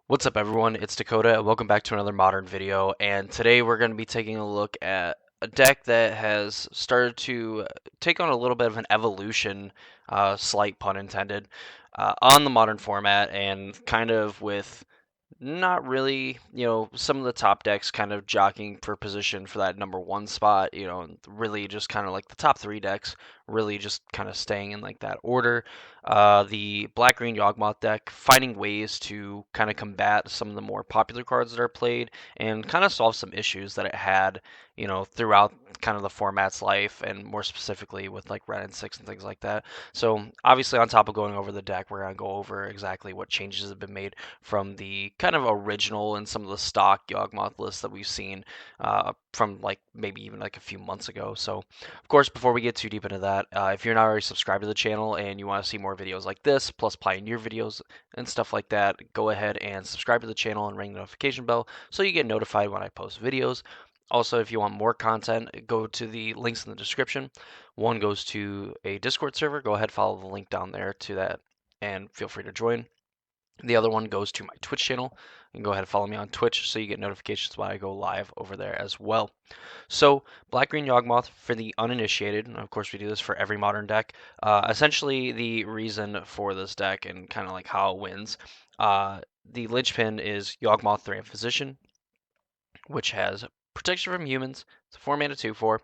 What's up, everyone? It's Dakota, and welcome back to another modern video. And today we're going to be taking a look at a deck that has started to take on a little bit of an evolution, slight pun intended, on the modern format, and kind of with not really, some of the top decks kind of jockeying for position for that number one spot, and really just kind of like the top three decks, really just kind of staying in like that order. The black green Yawgmoth deck finding ways to kind of combat some of the more popular cards that are played and kind of solve some issues that it had, throughout kind of the format's life, and more specifically with like Red and Six and things like that. So obviously, on top of going over the deck, we're gonna go over exactly what changes have been made from the kind of original and some of the stock Yawgmoth lists that we've seen from like maybe even like a few months ago. So, of course, before we get too deep into that, if you're not already subscribed to the channel and you want to see more videos like this, plus Pioneer videos and stuff like that, go ahead and subscribe to the channel and ring the notification bell so you get notified when I post videos. Also, if you want more content, go to the links in the description. One goes to a Discord server. Go ahead, follow the link down there to that, and feel free to join. The other one goes to my Twitch channel. You can go ahead and follow me on Twitch so you get notifications when I go live over there as well. So, Black Green Yawgmoth for the uninitiated, and of course we do this for every modern deck. Essentially, the reason for this deck and kind of like how it wins. The linchpin is Yawgmoth 3 and Physician, which has protection from humans. It's a 4 mana 2/4,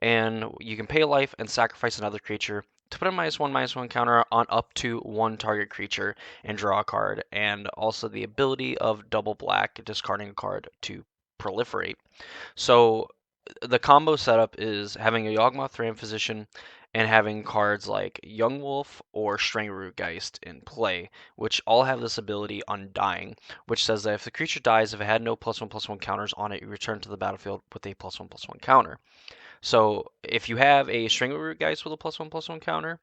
and you can pay a life and sacrifice another creature to put a -1/-1 counter on up to one target creature and draw a card, and also the ability of double black, discarding a card to proliferate. So the combo setup is having a Yawgmoth 3 in position and having cards like Yawgmoth or Stranglerootgeist in play, which all have this ability Undying, which says that if the creature dies, if it had no +1/+1 counters on it, you return to the battlefield with a +1/+1 counter. So if you have a Stranglerootgeist with a +1/+1 counter,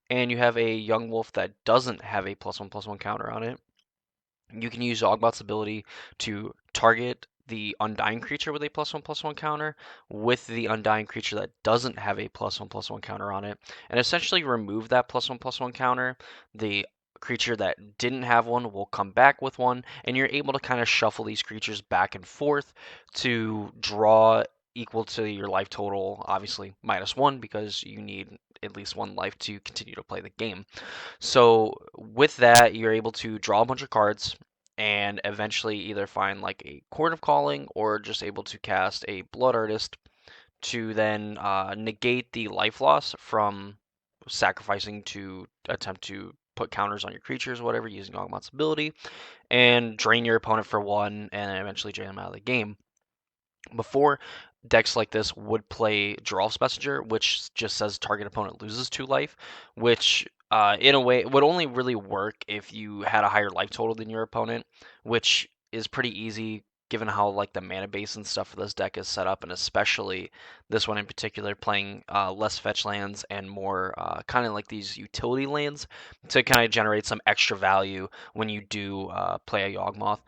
and you have a Yawgmoth that doesn't have a +1/+1 counter on it, you can use Yawgmoth's ability to target the Undying creature with a +1/+1 counter with the Undying creature that doesn't have a +1/+1 counter on it, and essentially remove that +1/+1 counter. The creature that didn't have one will come back with one, and you're able to kind of shuffle these creatures back and forth to draw equal to your life total, obviously -1 because you need at least one life to continue to play the game. So with that, you're able to draw a bunch of cards and eventually either find like a Chord of Calling or just able to cast a Blood Artist to then negate the life loss from sacrificing to attempt to put counters on your creatures, whatever, using Yawgmoth's ability, and drain your opponent for one, and then eventually drain them out of the game. Before, decks like this would play Giralf's Messenger, which just says target opponent loses 2 life, which in a way would only really work if you had a higher life total than your opponent, which is pretty easy given how like the mana base and stuff for this deck is set up, and especially this one in particular, playing less fetch lands and more kind of like these utility lands to kind of generate some extra value when you do play a Yawgmoth.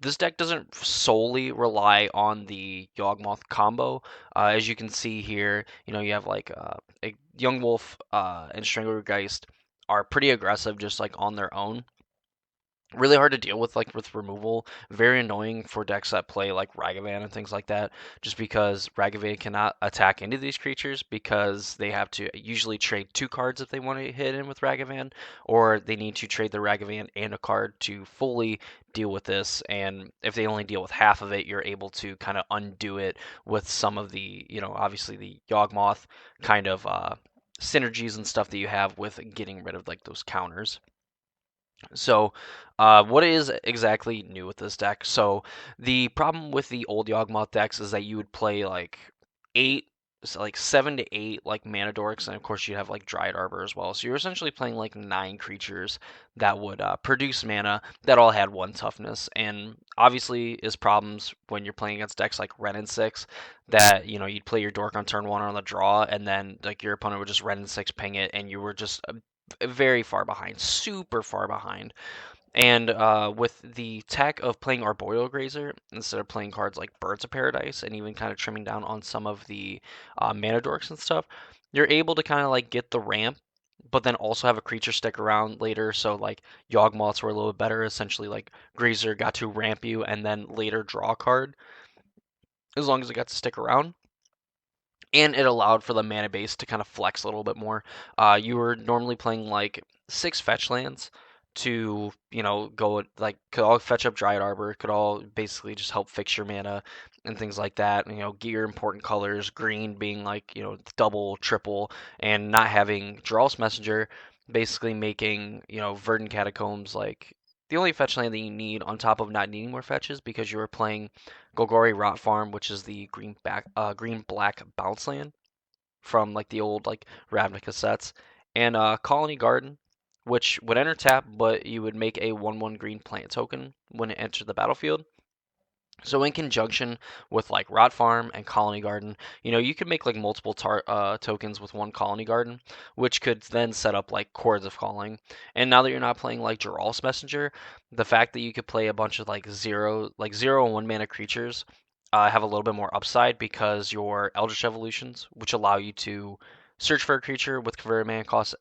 This deck doesn't solely rely on the Yawgmoth combo. As you can see here, you have like a Yawgmoth and Stranglerootgeist are pretty aggressive just like on their own. Really hard to deal with like with removal. Very annoying for decks that play like Ragavan and things like that, just because Ragavan cannot attack into these creatures because they have to usually trade 2 cards if they want to hit in with Ragavan, or they need to trade the Ragavan and a card to fully deal with this. And if they only deal with half of it, you're able to kind of undo it with some of the, obviously the Yawgmoth kind of synergies and stuff that you have with getting rid of like those counters. So, what is exactly new with this deck? So, the problem with the old Yawgmoth decks is that you would play like 8, so like 7 to 8 like mana dorks, and of course you'd have like Dryad Arbor as well. So you're essentially playing like 9 creatures that would produce mana that all had 1 toughness, and obviously is problems when you're playing against decks like Ren and Six that you'd play your dork on turn 1 on the draw, and then like your opponent would just Ren and Six ping it, and you were just very far behind, super far behind. And with the tech of playing Arboreal Grazer instead of playing cards like Birds of Paradise and even kind of trimming down on some of the mana dorks and stuff, you're able to kind of like get the ramp but then also have a creature stick around later. So like Yawgmoths were a little bit better. Essentially, like Grazer got to ramp you and then later draw a card as long as it got to stick around. And it allowed for the mana base to kind of flex a little bit more. You were normally playing like 6 fetch lands to, go like could all fetch up Dryad Arbor, could all basically just help fix your mana and things like that. Get your important colors, green being like, double, triple, and not having Dral's Messenger, basically making, Verdant Catacombs like the only fetch land that you need on top of not needing more fetches because you were playing Golgari Rot Farm, which is the green black bounce land from like the old like Ravnica sets, and Colony Garden, which would enter tap, but you would make a 1/1 green plant token when it entered the battlefield. So in conjunction with like Rot Farm and Colony Garden, you could make like multiple tokens with one Colony Garden, which could then set up like Chords of Calling. And now that you're not playing like Geralt's Messenger, the fact that you could play a bunch of like 0 and 1 mana creatures have a little bit more upside because your Eldritch Evolutions, which allow you to search for a creature with converted mana cost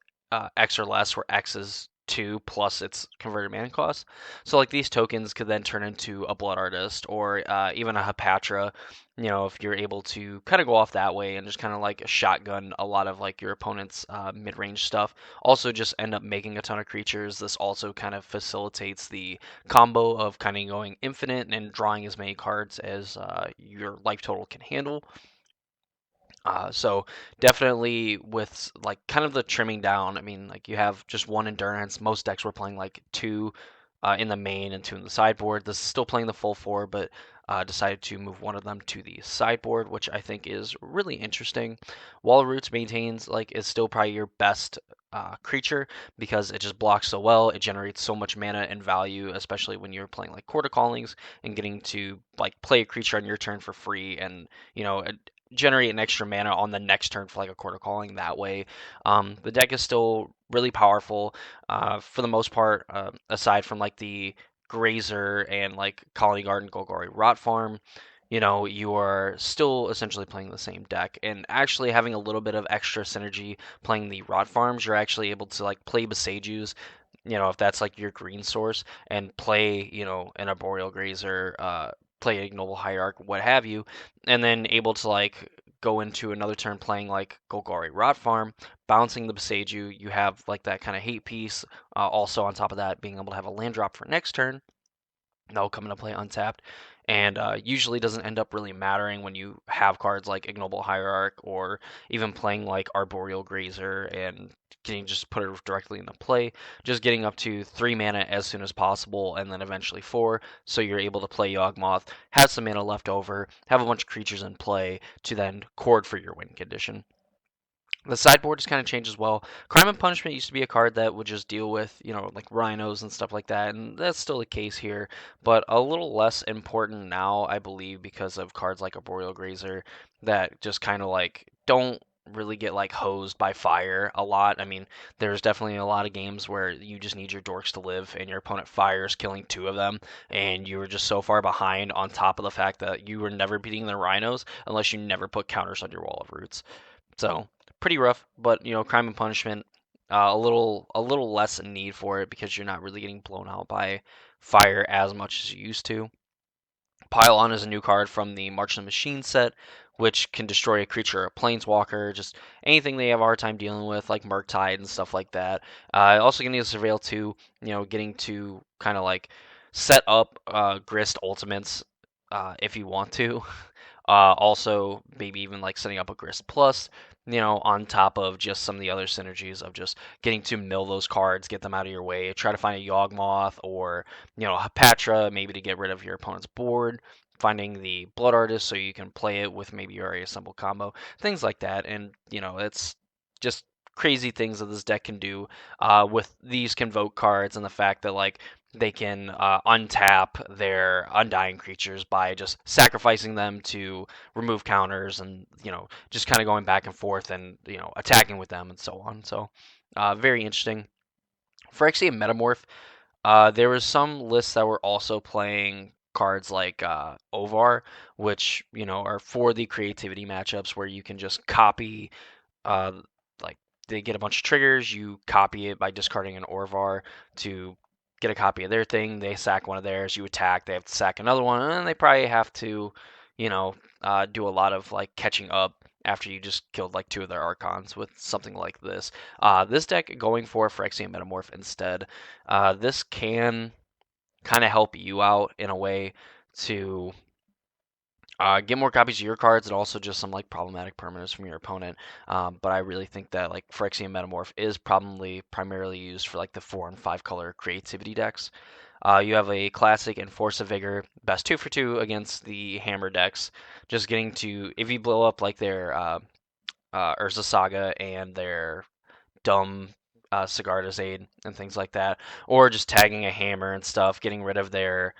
X or less, where X is 2 plus its converted mana cost. So like these tokens could then turn into a Blood Artist or even a Hepatra. If you're able to kind of go off that way and just kind of like shotgun a lot of like your opponent's mid-range stuff. Also, just end up making a ton of creatures. This also kind of facilitates the combo of kind of going infinite and drawing as many cards as your life total can handle. So definitely with like kind of the trimming down. I mean, like you have just one endurance. Most decks were playing like two in the main and two in the sideboard. This is still playing the full four, but decided to move one of them to the sideboard, which I think is really interesting. Wall of Roots maintains like is still probably your best creature because it just blocks so well. It generates so much mana and value, especially when you're playing like Quarter Callings and getting to like play a creature on your turn for free and generate an extra mana on the next turn for like a Quarter Calling that way. The deck is still really powerful for the most part, aside from like the Grazer and like Colony Garden, Golgari Rot Farm. You are still essentially playing the same deck and actually having a little bit of extra synergy playing the Rot Farms. You're actually able to like play Besaiju's, if that's like your green source, and play, an Arboreal Grazer, play Ignoble Hierarch, what have you, and then able to like go into another turn playing like Golgari Rot Farm, bouncing the Beseiju. You have like that kind of hate piece. Also on top of that, being able to have a land drop for next turn that'll come into play untapped, and usually doesn't end up really mattering when you have cards like Ignoble Hierarch or even playing like Arboreal Grazer and getting just put it directly into play. Just getting up to 3 mana as soon as possible, and then eventually 4, so you're able to play Yawgmoth, have some mana left over, have a bunch of creatures in play to then chord for your win condition. The sideboard has kind of changed as well. Crime and Punishment used to be a card that would just deal with, like rhinos and stuff like that, and that's still the case here, but a little less important now, I believe, because of cards like Arboreal Grazer that just kind of like don't really get like hosed by fire a lot. I mean, there's definitely a lot of games where you just need your dorks to live and your opponent fires, killing 2 of them, and you were just so far behind on top of the fact that you were never beating the rhinos unless you never put counters on your Wall of Roots. So pretty rough, but Crime and Punishment, a little less need for it because you're not really getting blown out by fire as much as you used to. Pile On is a new card from the March of the Machine set, which can destroy a creature or a planeswalker, just anything they have a hard time dealing with, like Murktide and stuff like that. Also getting to Surveil too, getting to kind of like set up Grist ultimates if you want to. Also, maybe even like setting up a Grist Plus, on top of just some of the other synergies of just getting to mill those cards, get them out of your way, try to find a Yawgmoth or, Hepatra, maybe to get rid of your opponent's board, finding the Blood Artist so you can play it with maybe your already assembled combo, things like that. And, it's just crazy things that this deck can do with these Convoke cards and the fact that, like, they can untap their Undying creatures by just sacrificing them to remove counters and, just kind of going back and forth and, attacking with them and so on. So, very interesting. For Phyrexian Metamorph, there was some lists that were also playing cards like Ovar, which, are for the creativity matchups where you can just copy uh, like they get a bunch of triggers. You copy it by discarding an Orvar to get a copy of their thing. They sack one of theirs. You attack. They have to sack another one, and then they probably have to, you know, do a lot of like catching up after you just killed like two of their Archons with something like this. This deck going for Phyrexian Metamorph instead. This can kind of help you out in a way to get more copies of your cards and also just some like problematic permanents from your opponent. But I really think that like Phyrexian Metamorph is probably primarily used for like the 4 and 5 color creativity decks. You have a classic and Force of Vigor, best 2 for 2 against the Hammer decks. Just getting to, if you blow up like their Urza Saga and their dumb Sigarda's Aid and things like that, or just tagging a hammer and stuff, getting rid of their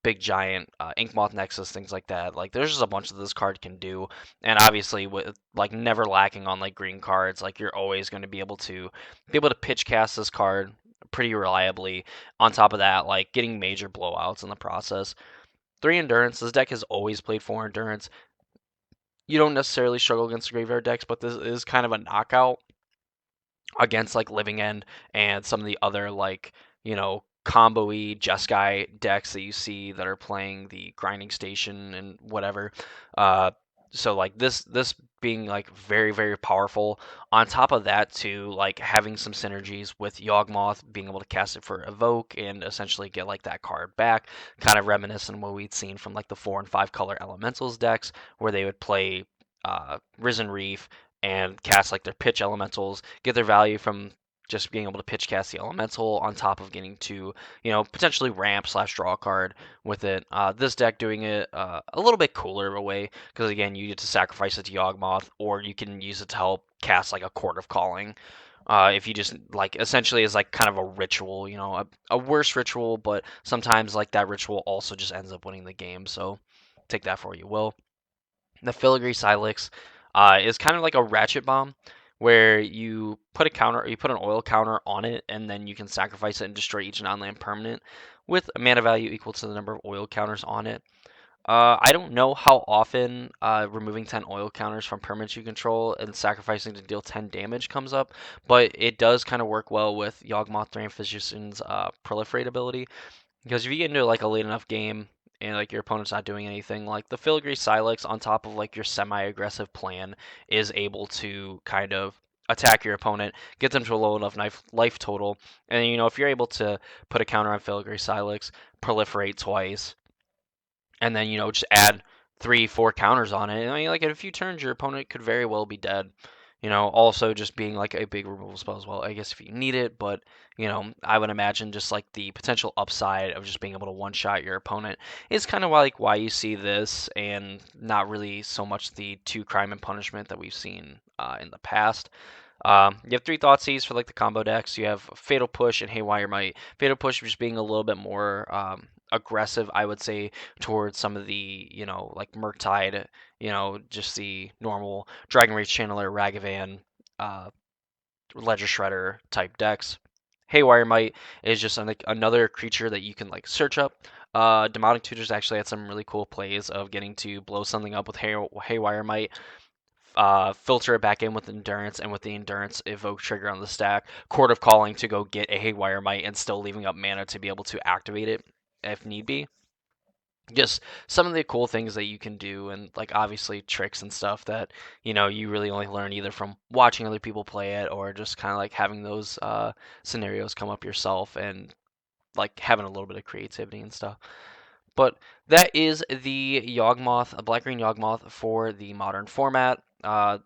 big giant Inkmoth Nexus, things like that. Like there's just a bunch that this card can do, and obviously with like never lacking on like green cards, like you're always going to be able to pitch cast this card pretty reliably. On top of that, like getting major blowouts in the process. 3 endurance. This deck has always played 4 endurance. You don't necessarily struggle against the graveyard decks, but this is kind of a knockout against like Living End and some of the other like combo-y Jeskai decks that you see that are playing the Grinding Station and whatever. Uh, so like this being like very very powerful. On top of that too, like having some synergies with Yawgmoth, being able to cast it for Evoke and essentially get like that card back, kind of reminiscent of what we'd seen from like the 4 and 5 color Elementals decks, where they would play Risen Reef and cast like their pitch elementals, get their value from just being able to pitch cast the elemental on top of getting to, potentially ramp slash draw a card with it. This deck doing it a little bit cooler of a way because again, you get to sacrifice it to Yawgmoth, or you can use it to help cast like a Court of Calling. If you just like essentially is like kind of a ritual, a worse ritual, but sometimes like that ritual also just ends up winning the game. So take that for what you will. The Filigree Silex is kind of like a ratchet bomb where you put an oil counter on it, and then you can sacrifice it and destroy each non-land permanent with a mana value equal to the number of oil counters on it. I don't know how often removing 10 oil counters from permanents you control and sacrificing to deal 10 damage comes up, but it does kind of work well with Yawgmoth Drain Physician's Proliferate ability. Because if you get into like a late enough game and like your opponent's not doing anything, like the Filigree Silex on top of like your semi-aggressive plan is able to kind of attack your opponent, get them to a low enough life total, and if you're able to put a counter on Filigree Silex, proliferate twice, and then just add 3 4 counters on it. I mean, like in a few turns, your opponent could very well be dead. Also just being like a big removal spell as well. I guess if you need it, but I would imagine just like the potential upside of just being able to one-shot your opponent is kind of like why you see this, and not really so much the 2 crime and punishment that we've seen in the past. You have 3 Thoughtseize for like the combo decks. You have Fatal Push and Haywire Might. Fatal Push just being a little bit more aggressive, I would say, towards some of the like Murktide, just the normal Dragon Rage Channeler, Ragavan, uh, Ledger Shredder type decks. Haywire Might is just like another creature that you can like search up. Demonic Tutors actually had some really cool plays of getting to blow something up with Haywire Might, filter it back in with endurance, and with the endurance evoke trigger on the stack, Court of Calling to go get a Haywire Might and still leaving up mana to be able to activate it if need be. Just some of the cool things that you can do, and like obviously tricks and stuff that you really only learn either from watching other people play it or just kind of like having those scenarios come up yourself and like having a little bit of creativity and stuff. But that is the Yawgmoth, a black green Yawgmoth for the modern format. I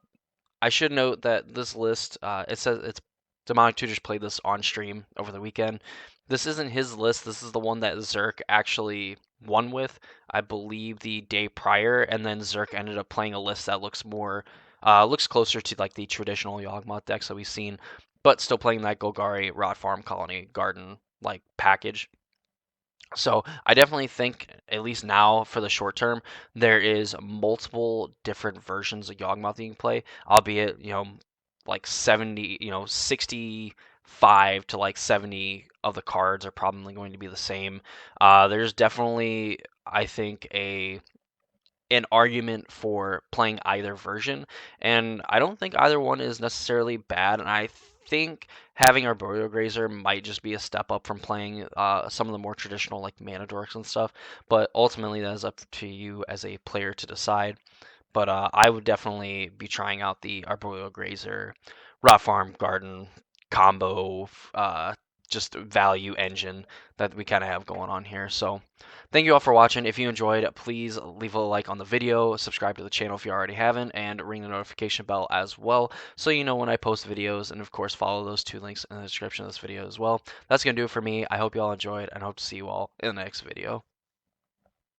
should note that this list, it says it's Demonic Tutors played this on stream over the weekend. This isn't his list. This is the one that Zerk actually won with, I believe, the day prior, and then Zerk ended up playing a list that looks closer to like the traditional Yawgmoth decks that we've seen, but still playing that Golgari, Rot Farm, Colony, Garden like package. So I definitely think, at least now for the short term, there is multiple different versions of Yawgmoth you can play, albeit like 70, 65 to like 70 of the cards are probably going to be the same. There's definitely, I think, an argument for playing either version, and I don't think either one is necessarily bad. And I think having Arboreal Grazer might just be a step up from playing some of the more traditional like Mana Dorks and stuff. But ultimately, that is up to you as a player to decide. But I would definitely be trying out the Arboreal Grazer, Rot Farm Garden combo, just value engine that we kind of have going on here. So thank you all for watching. If you enjoyed, please leave a like on the video, subscribe to the channel if you already haven't, and ring the notification bell as well so you know when I post videos, and of course follow those 2 links in the description of this video as well. That's going to do it for me. I hope you all enjoyed, and hope to see you all in the next video.